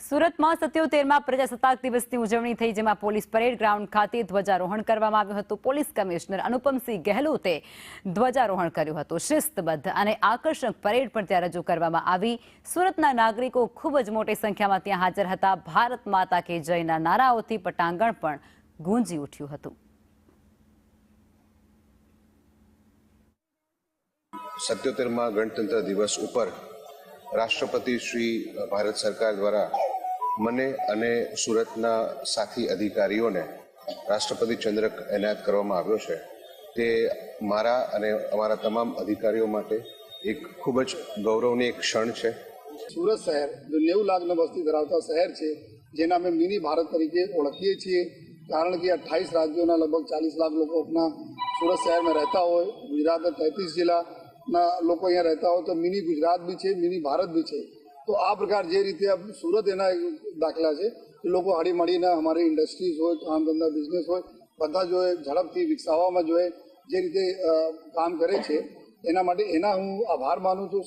સુરતમાં 77મા પ્રજાસત્તાક દિવસની ઉજવણી થઈ, જેમાં પોલીસ પરેડ ગ્રાઉન્ડ ખાતે ધ્વજારોહણ કરવામાં આવ્યું હતું। પોલીસ કમિશનર અનુપમસિંહ ગહેલોતે ધ્વજારોહણ કર્યું હતું। શિસ્તબદ્ધ અને આકર્ષક પરેડ પણ ત્યાં રજૂ કરવામાં આવી। સુરતના નાગરિકો ખૂબ જ મોટી સંખ્યામાં ત્યાં હાજર હતા। ભારત માતા કે જયના નારાઓથી પટાંગણ પણ ગુંજી ઉઠ્યું હતું। 77મા ગણતંત્ર દિવસ ઉપર રાષ્ટ્રપતિ શ્રી ભારત સરકાર દ્વારા મને અને સુરતના સાથી અધિકારીઓને રાષ્ટ્રપતિ ચંદ્રક એનાયત કરવામાં આવ્યો છે। તે મારા અને અમારા તમામ અધિકારીઓ માટે એક ખૂબ જ ગૌરવની એક ક્ષણ છે। સુરત શહેર जो 90 લાખની વસ્તી ધરાવતા શહેર છે, જેને અમે મિની ભારત તરીકે ઓળખીએ છીએ, કારણ કે 28 રાજ્યોના લગભગ 40 લાખ લોકો अपना સુરત શહેરમાં રહેતા હોય। ગુજરાતના 33 જિલ્લાના લોકો અહીંયા રહેતા હોય, તો મિની ગુજરાત भी છે, મિની ભારત भी છે। તો આ પ્રકાર જે રીતે સુરત એના દાખલા છે કે લોકો હળી મળીને અમારી ઇન્ડસ્ટ્રીઝ હોય, કામ ધંધા બિઝનેસ હોય, બધા જો ઝડપથી વિકસાવવામાં જો જે રીતે કામ કરે છે, એના માટે હું આભાર માનું છું।